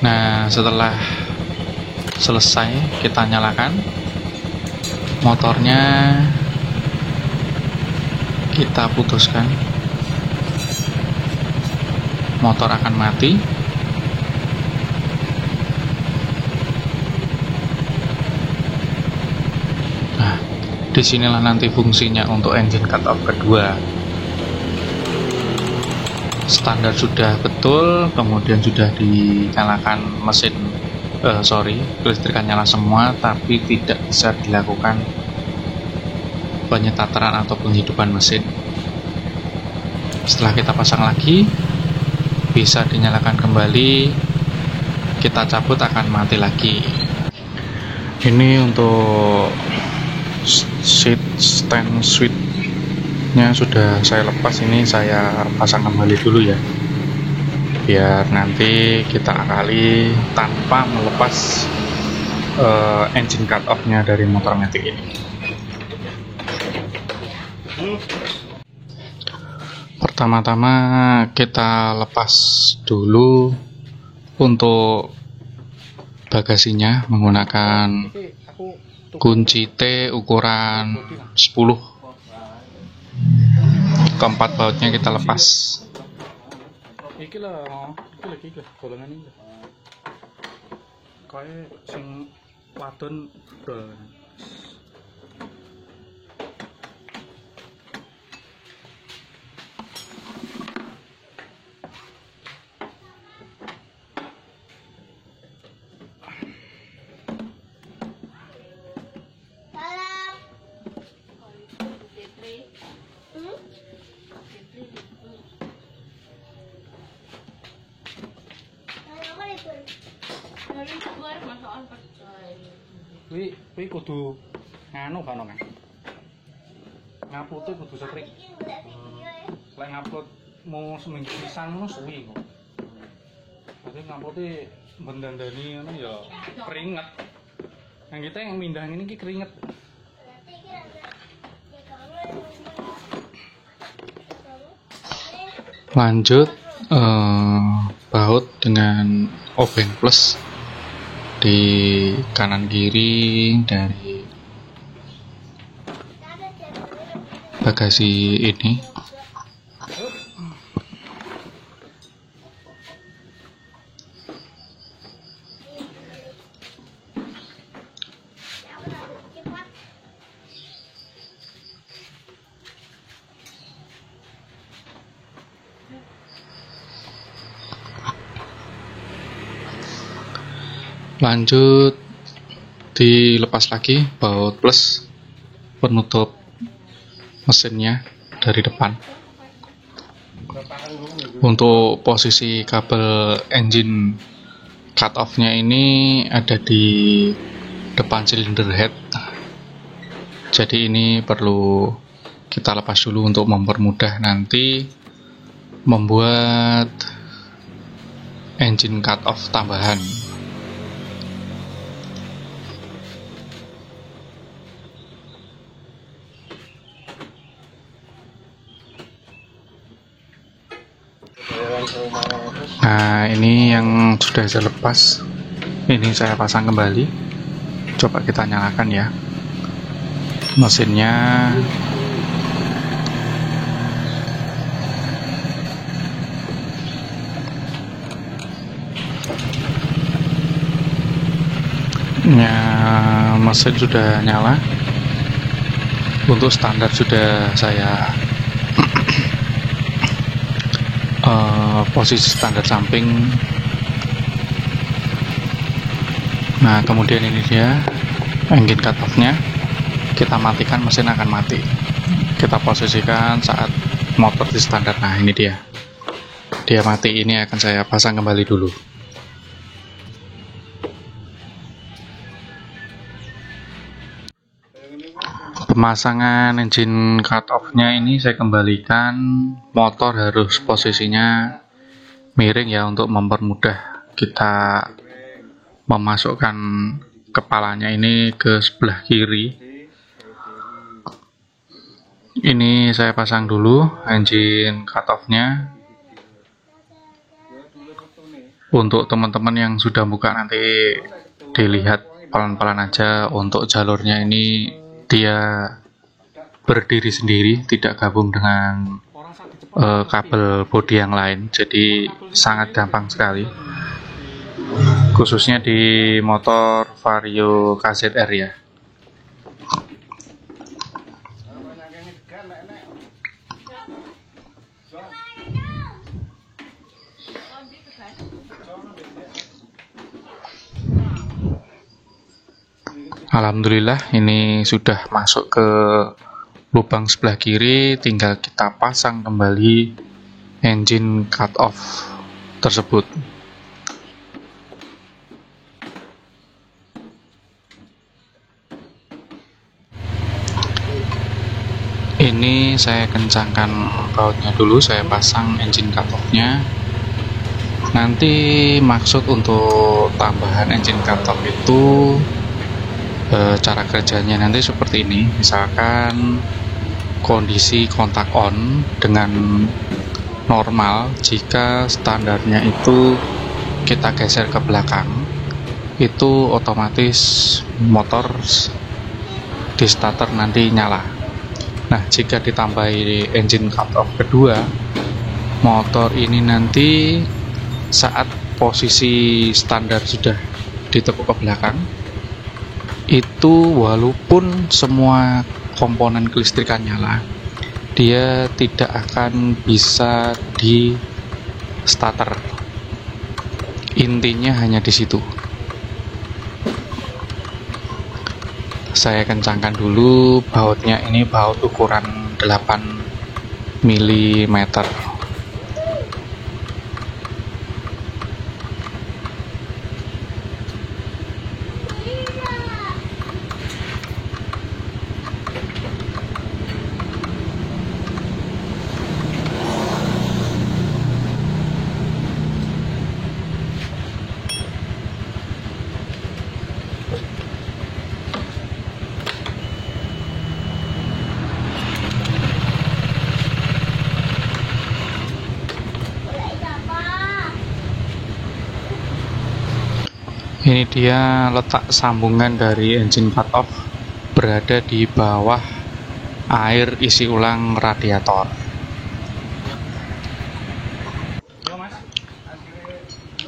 Nah, setelah selesai kita nyalakan motornya, kita putuskan, motor akan mati. Nah, disinilah nanti fungsinya untuk engine cut off kedua. Standar sudah betul, kemudian sudah dinyalakan mesin, kelistrikan nyala semua, tapi tidak bisa dilakukan penyetateran atau penghidupan mesin. Setelah kita pasang lagi, bisa dinyalakan kembali, kita cabut akan mati lagi. Ini untuk seat stand switch-nya sudah saya lepas, ini saya pasang kembali dulu ya, biar nanti kita akali tanpa melepas engine cut off-nya dari motor Matic ini. Pertama-tama kita lepas dulu untuk bagasinya menggunakan kunci T ukuran 10. Keempat bautnya kita lepas. Iki lah golongan ini. Kayak sing wadon Kuwi kudu nganu kan kan. Ngupload kudu sering. Lek ngupload mau seminggu pisan ngono suwi kok. Dadi ngupload bendandani ngono ya keringet. Yang kita yang mindah ini ki keringet. Lanjut baut dengan obeng plus di kanan kiri dari bagasi ini. Lanjut dilepas lagi baut plus penutup mesinnya dari depan. Untuk posisi kabel engine cut off-nya ini ada di depan silinder head. Jadi ini perlu kita lepas dulu untuk mempermudah nanti membuat engine cut off tambahan. Nah, ini yang sudah saya lepas, ini saya pasang kembali. Coba kita nyalakan ya mesinnya. Mesin sudah nyala. Untuk standar sudah saya posisi standar samping. Nah, kemudian ini dia engine cut off-nya. Kita matikan, mesin akan mati. Kita posisikan saat motor di standar. Nah, ini dia mati. Ini akan saya pasang kembali dulu. Pemasangan engine cut off-nya ini saya kembalikan, motor harus posisinya miring ya, untuk mempermudah kita memasukkan kepalanya ini ke sebelah kiri. Ini saya pasang dulu engine cut off-nya. Untuk teman-teman yang sudah buka nanti dilihat pelan-pelan aja. Untuk jalurnya ini dia berdiri sendiri, tidak gabung dengan kabel bodi yang lain, jadi sangat gampang sekali, khususnya di motor Vario KZR ya. Alhamdulillah ini sudah masuk ke lubang sebelah kiri, tinggal kita pasang kembali engine cut off tersebut. Ini saya kencangkan bautnya dulu, saya pasang engine cut off-nya. Nanti maksud untuk tambahan engine cut off itu cara kerjanya nanti seperti ini. Misalkan kondisi kontak on dengan normal, jika standarnya itu kita geser ke belakang, itu otomatis motor di starter nanti nyala. Nah, jika ditambahi engine cut off kedua, motor ini nanti saat posisi standar sudah ditekuk ke belakang, itu walaupun semua komponen kelistrikan nyala, dia tidak akan bisa di starter. Intinya hanya di situ. Saya kencangkan dulu bautnya, ini baut ukuran 8 mm. Ini dia letak sambungan dari engine cut off, berada di bawah air isi ulang radiator.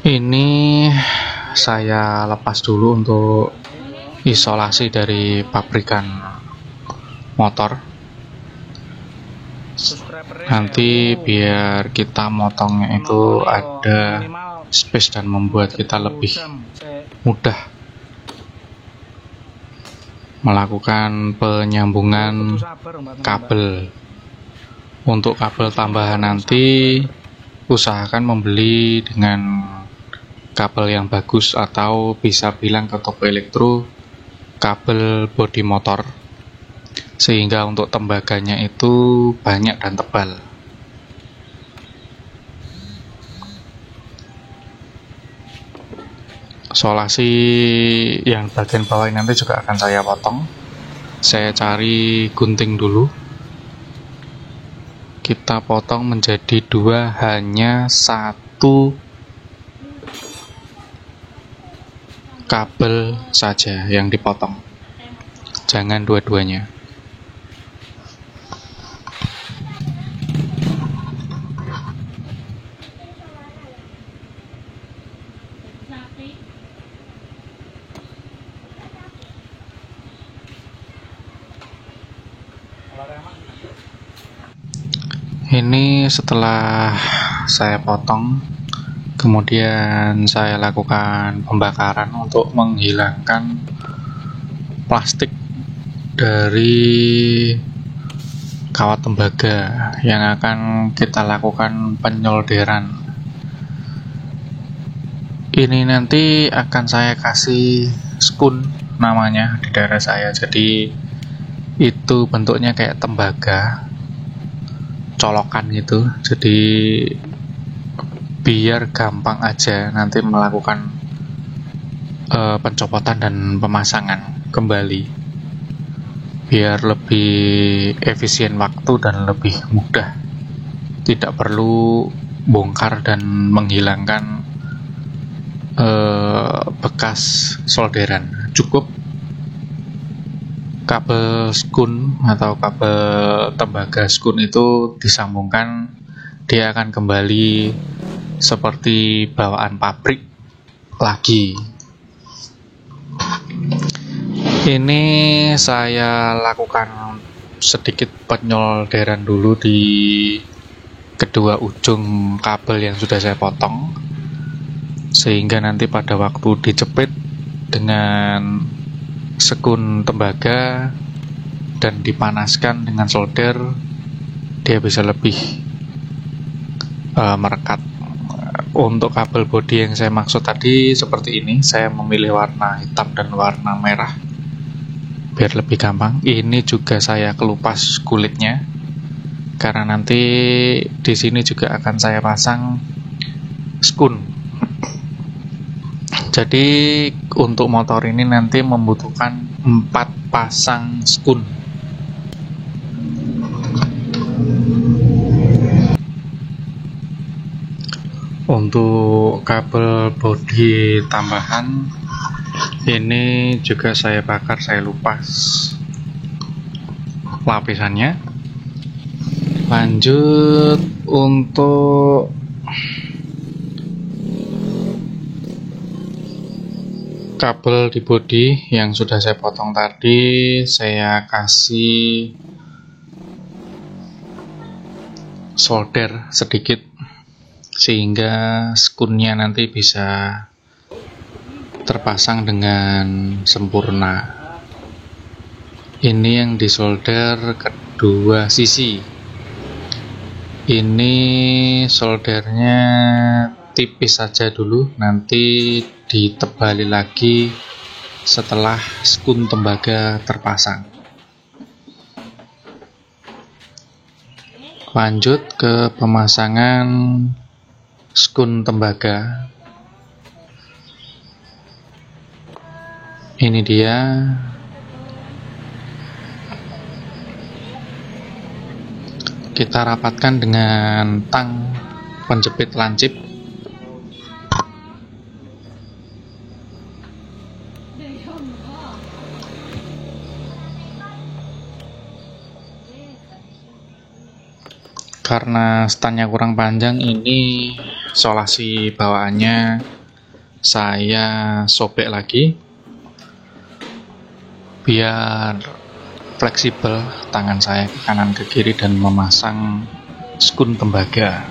Ini saya lepas dulu untuk isolasi dari pabrikan motor. Nanti biar kita motongnya itu ada space dan membuat kita lebih mudah melakukan penyambungan kabel. Untuk kabel tambahan nanti usahakan membeli dengan kabel yang bagus, atau bisa bilang ke toko elektro kabel bodi motor, sehingga untuk tembaganya itu banyak dan tebal. Solasi yang bagian bawah ini nanti juga akan saya potong. Saya cari gunting dulu, kita potong menjadi dua, hanya satu kabel saja yang dipotong, jangan dua-duanya. Ini setelah saya potong, kemudian saya lakukan pembakaran untuk menghilangkan plastik dari kawat tembaga yang akan kita lakukan penyolderan. Ini nanti akan saya kasih spoon namanya di daerah saya, jadi itu bentuknya kayak tembaga colokan gitu, jadi biar gampang aja nanti melakukan pencopotan dan pemasangan kembali, biar lebih efisien waktu dan lebih mudah, tidak perlu bongkar dan menghilangkan bekas solderan. Cukup kabel skun atau kabel tembaga skun itu disambungkan, dia akan kembali seperti bawaan pabrik lagi. Ini saya lakukan sedikit penyolderan dulu di kedua ujung kabel yang sudah saya potong, sehingga nanti pada waktu dijepit dengan sekun tembaga dan dipanaskan dengan solder, dia bisa lebih merekat. Untuk kabel bodi yang saya maksud tadi seperti ini, saya memilih warna hitam dan warna merah biar lebih gampang. Ini juga saya kelupas kulitnya karena nanti di sini juga akan saya pasang skun. Jadi untuk motor ini nanti membutuhkan 4 pasang skun. Untuk kabel bodi tambahan ini juga saya bakar, saya lupas lapisannya. Lanjut untuk kabel di bodi yang sudah saya potong tadi, saya kasih solder sedikit sehingga skunnya nanti bisa terpasang dengan sempurna. Ini yang disolder kedua sisi. Ini soldernya tipis saja dulu, nanti ditebali lagi setelah skun tembaga terpasang. Lanjut ke pemasangan skun tembaga. Ini dia. Kita rapatkan dengan tang penjepit lancip. Karena stannya kurang panjang, ini solasi bawaannya saya sobek lagi biar fleksibel tangan saya ke kanan ke kiri dan memasang skun tembaga.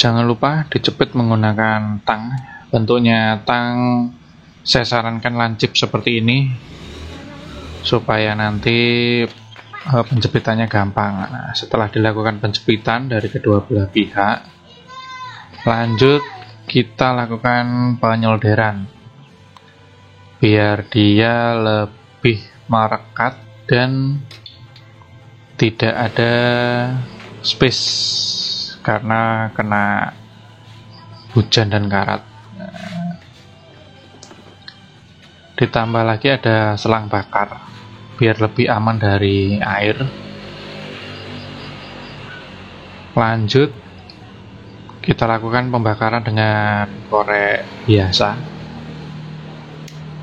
Jangan lupa dijepit menggunakan tang. Bentuknya tang saya sarankan lancip seperti ini supaya nanti penjepitannya gampang. Nah, setelah dilakukan penjepitan dari kedua belah pihak, lanjut kita lakukan penyolderan biar dia lebih merekat dan tidak ada space karena kena hujan dan karat. Ditambah lagi ada selang bakar biar lebih aman dari air. Lanjut kita lakukan pembakaran dengan korek biasa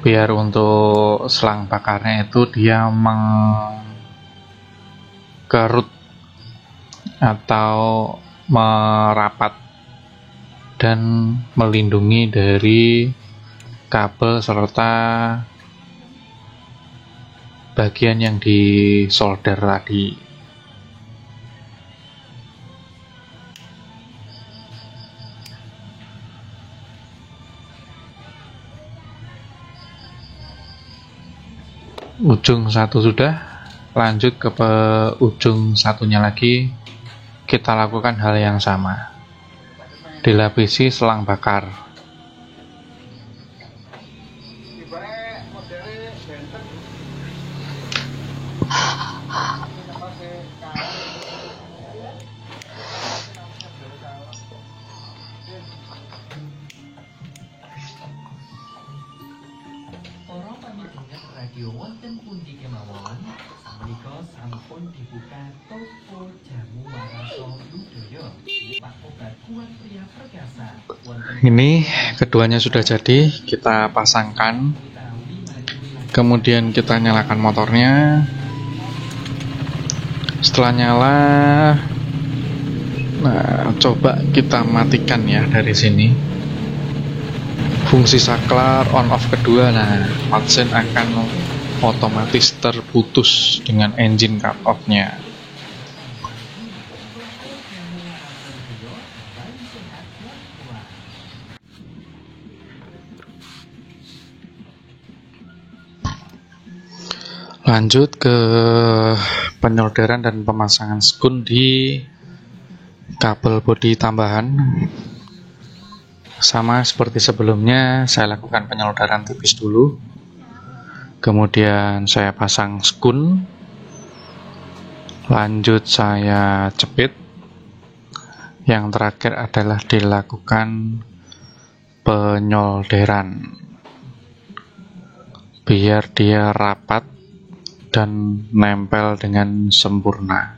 biar untuk selang bakarnya itu dia mengkerut atau merapat dan melindungi dari kabel serta bagian yang disolder tadi. Ujung satu sudah, lanjut ke ujung satunya lagi. Kita lakukan hal yang sama, dilapisi selang bakar. radio wonten pundi kemawon. Sapunika sampun dibuka toko jamu Waraso Budaya. Pak Obat Kuat Pria Perkasa. Ini keduanya sudah jadi, kita pasangkan. Kemudian kita nyalakan motornya. Setelah nyala, nah coba kita matikan ya dari sini. Fungsi saklar on off kedua, nah mesin akan otomatis terputus dengan engine cut off-nya. Lanjut ke penyolderan dan pemasangan skun di kabel bodi tambahan. Sama seperti sebelumnya, saya lakukan penyolderan tipis dulu. Kemudian saya pasang skun. Lanjut saya jepit. Yang terakhir adalah dilakukan penyolderan. Biar dia rapat dan nempel dengan sempurna.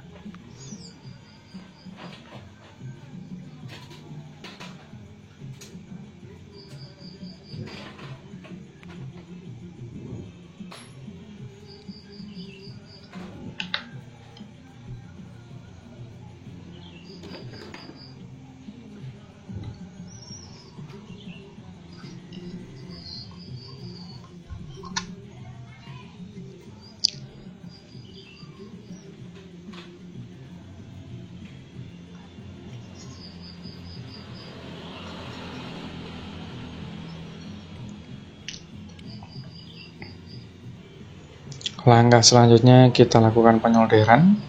Langkah selanjutnya kita lakukan penyolderan,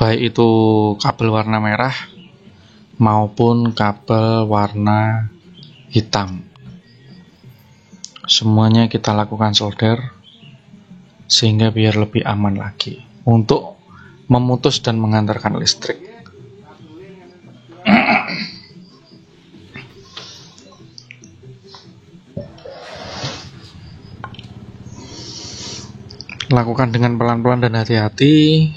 baik itu kabel warna merah maupun kabel warna hitam. Semuanya kita lakukan solder sehingga biar lebih aman lagi untuk memutus dan mengantarkan listrik. Lakukan dengan pelan-pelan dan hati-hati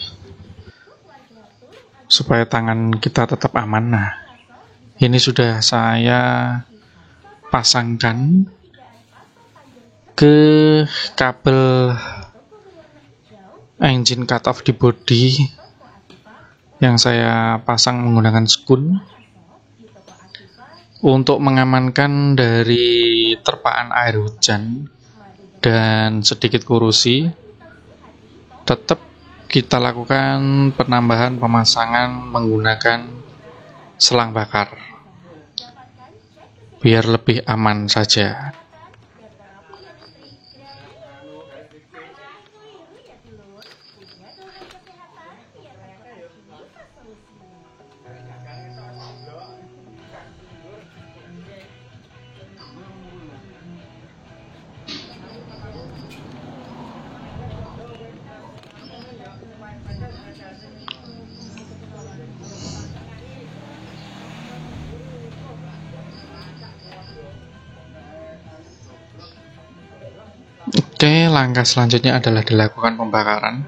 supaya tangan kita tetap aman. Nah, ini sudah saya pasangkan ke kabel engine cut off di bodi yang saya pasang menggunakan skun untuk mengamankan dari terpaan air hujan dan sedikit korosi. Tetap kita lakukan penambahan pemasangan menggunakan selang bakar biar lebih aman saja. Oke, langkah selanjutnya adalah dilakukan pembakaran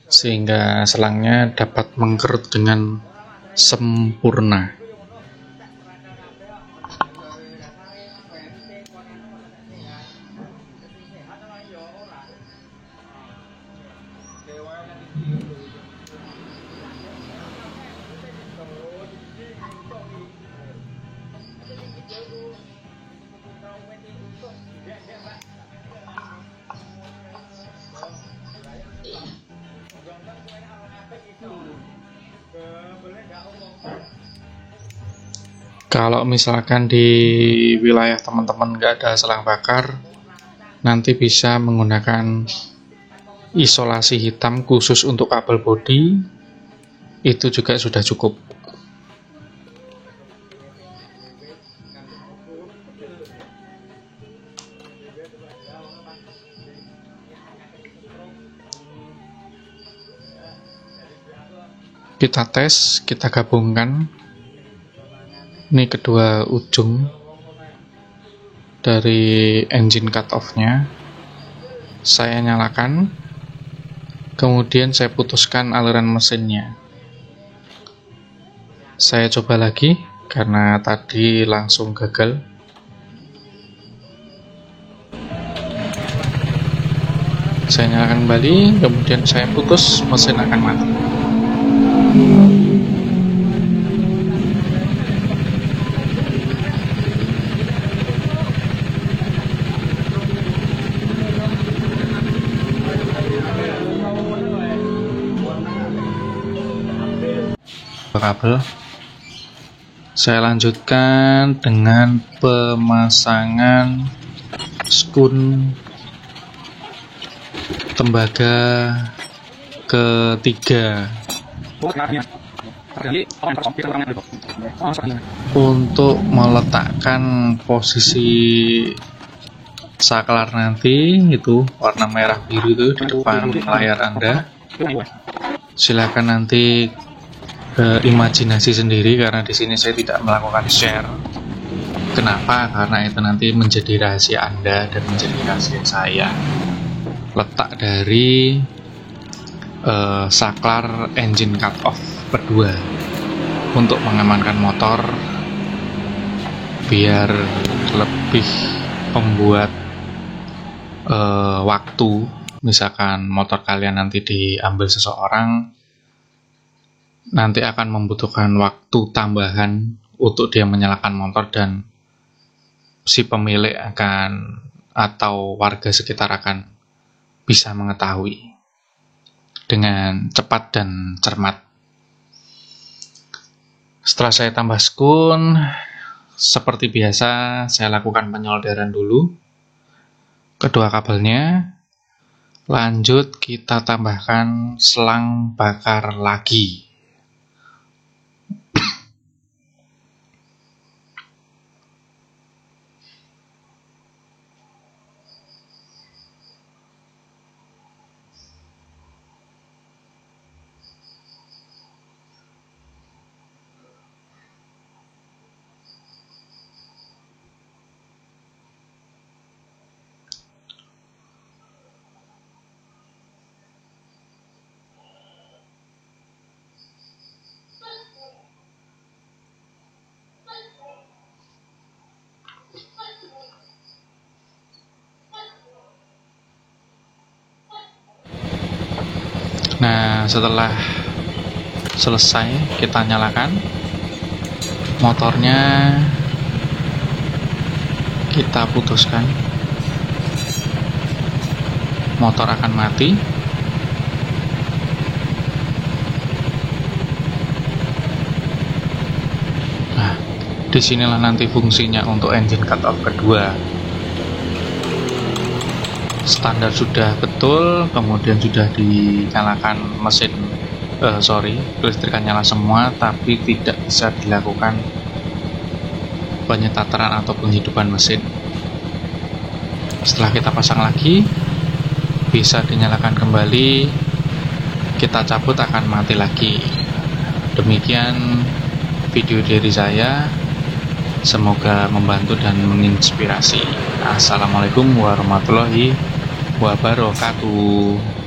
sehingga selangnya dapat mengkerut dengan sempurna. Kalau misalkan di wilayah teman-teman nggak ada selang bakar, nanti bisa menggunakan isolasi hitam khusus untuk kabel bodi, itu juga sudah cukup. Kita tes, kita gabungkan. Ini kedua ujung. dari engine cut off-nya saya nyalakan, kemudian saya putuskan aliran mesinnya. Saya coba lagi karena tadi langsung gagal. Saya nyalakan kembali, kemudian saya putus, mesin akan mati. Kabel. Saya lanjutkan dengan pemasangan skun tembaga ketiga untuk meletakkan posisi saklar nanti, itu warna merah biru itu di depan layar Anda. Silakan nanti imajinasi sendiri karena di sini saya tidak melakukan share. Kenapa? Karena itu nanti menjadi rahasia Anda dan menjadi rahasia saya. Letak dari saklar engine cut off kedua untuk mengamankan motor biar lebih membuat waktu. Misalkan motor kalian nanti diambil seseorang, nanti akan membutuhkan waktu tambahan untuk dia menyalakan motor, dan si pemilik akan atau warga sekitar akan bisa mengetahui dengan cepat dan cermat. Setelah saya tambah skun, seperti biasa saya lakukan penyolderan dulu kedua kabelnya. Lanjut kita tambahkan selang bakar lagi. Nah, setelah selesai kita nyalakan motornya, kita putuskan, motor akan mati. Nah, disinilah nanti fungsinya untuk engine cut off kedua. Standar sudah betul, kemudian sudah dinyalakan mesin, kelistrikan nyala semua, tapi tidak bisa dilakukan penyetateran atau penghidupan mesin. Setelah kita pasang lagi, bisa dinyalakan kembali, kita cabut akan mati lagi. Demikian video dari saya, semoga membantu dan menginspirasi. Assalamualaikum warahmatullahi wabarakatuh.